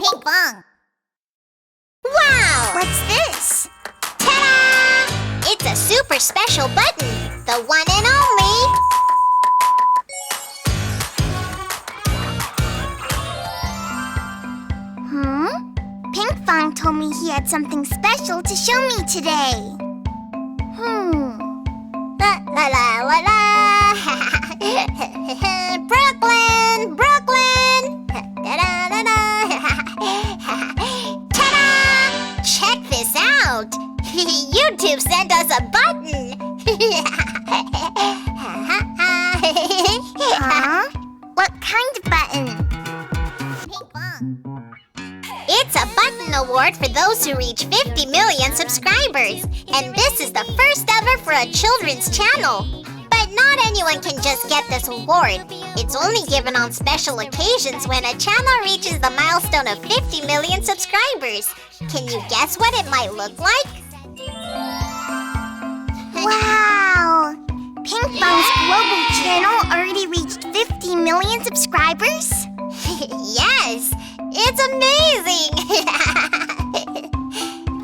Pinkfong. Wow! What's this? Ta-da! It's a super special button, the one and only. Pinkfong told me he had something special to show me today. La la la la la. Brooklyn, Brooklyn. Da da da da. Ta-da! Check this out. YouTube sent us a button. Huh? What kind of button? Pinkfong. It's a button award for those who reach 50 million subscribers. And this is the first ever for a children's channel. But not anyone can just get this award. It's only given on special occasions when a channel reaches the milestone of 50 million subscribers. Can you guess what it might look like? Wow! Pinkfong's global channel already reached 50 million subscribers? Yes! It's amazing!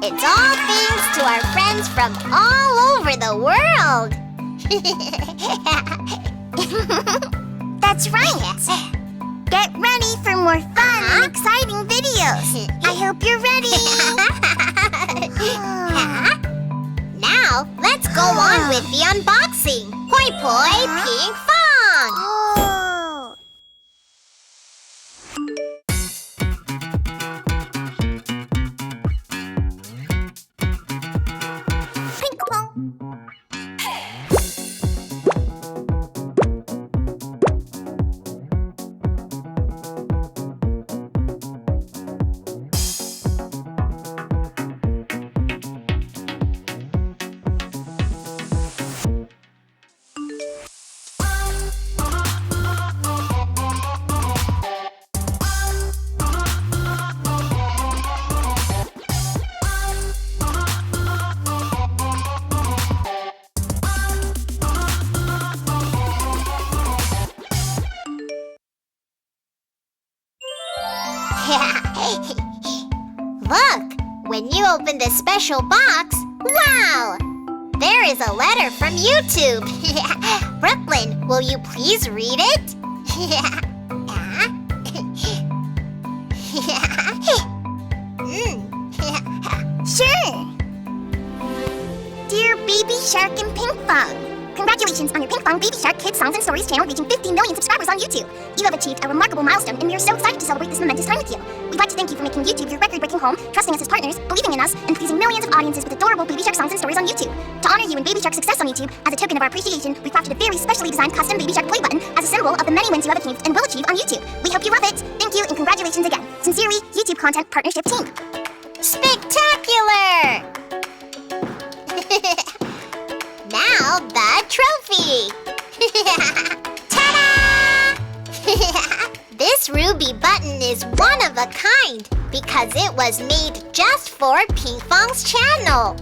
It's all thanks to our friends from all over the world! That's right! Get ready for more fun and exciting videos! I hope you're ready! Now, let's go on with the unboxing! Poi Poi Pinkfong! Look! When you open this special box, wow! There is a letter from YouTube! Brooklyn, will you please read it? Sure! Dear Baby Shark and Pinkfong, congratulations on your Pinkfong Baby Shark Kids Songs and Stories channel reaching 50 million subscribers on YouTube. You have achieved a remarkable milestone, and we are so excited to celebrate this momentous time with you. We'd like to thank you for making YouTube your record-breaking home, trusting us as partners, believing in us, and pleasing millions of audiences with adorable Baby Shark songs and stories on YouTube. To honor you and Baby Shark's success on YouTube, as a token of our appreciation, we crafted a very specially designed custom Baby Shark play button as a symbol of the many wins you have achieved and will achieve on YouTube. We hope you love it. Thank you and congratulations again. Sincerely, YouTube Content Partnership Team. Spectacular! Now the trophy! Ta-da! This ruby button is one of a kind because it was made just for Pinkfong's channel.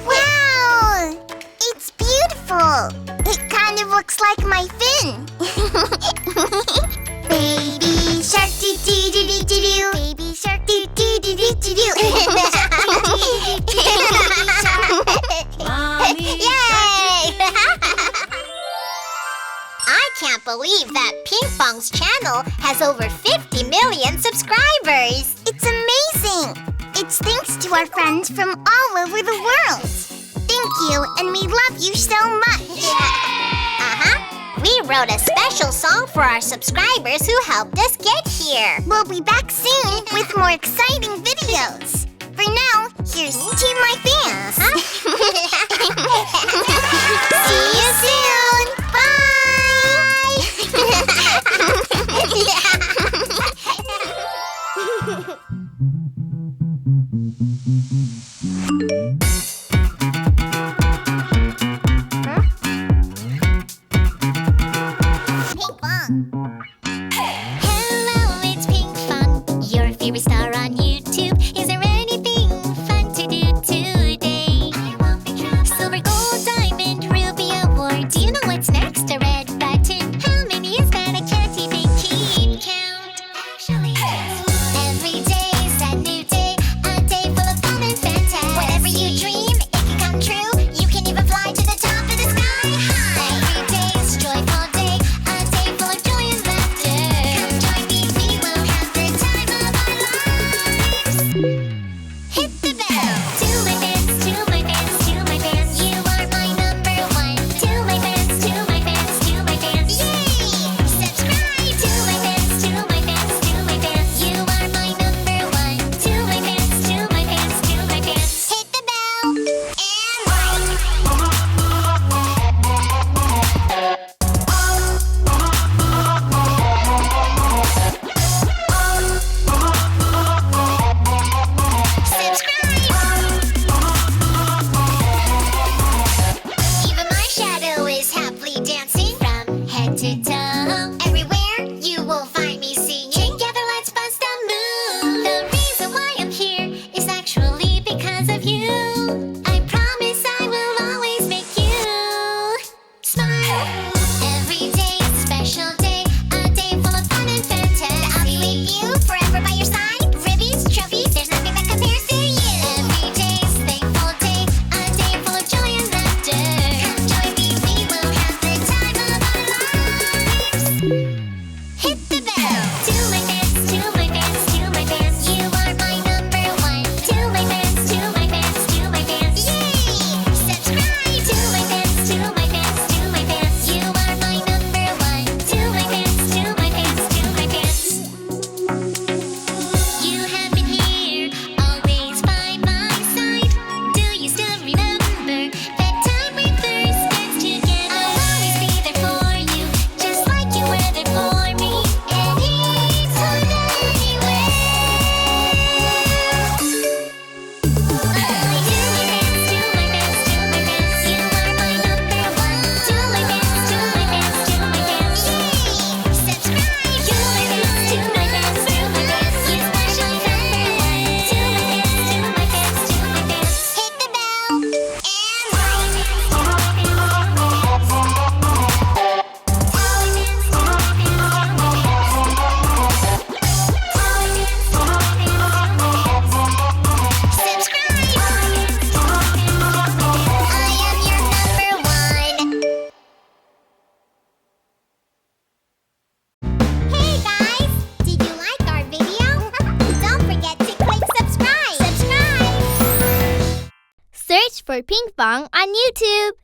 Wow! It's beautiful! It kind of looks like my fin. Baby shark doo doo doo doo doo doo. Baby shark doo doo doo doo doo doo. Yay! I can't believe that Pinkfong's channel has over 50 million subscribers. It's amazing. It's thanks to our friends from all over the world. Thank you, and we love you so much. We wrote a special song for our subscribers who helped us get here. We'll be back soon with more exciting videos. For now, here's to my fans. See you soon. Bye. Pinkfong. Hello, it's Pinkfong. You're a favorite star on YouTube. Is there anything fun to do today? Silver, gold, diamond, ruby award. Do you know what's next? for Pinkfong on YouTube.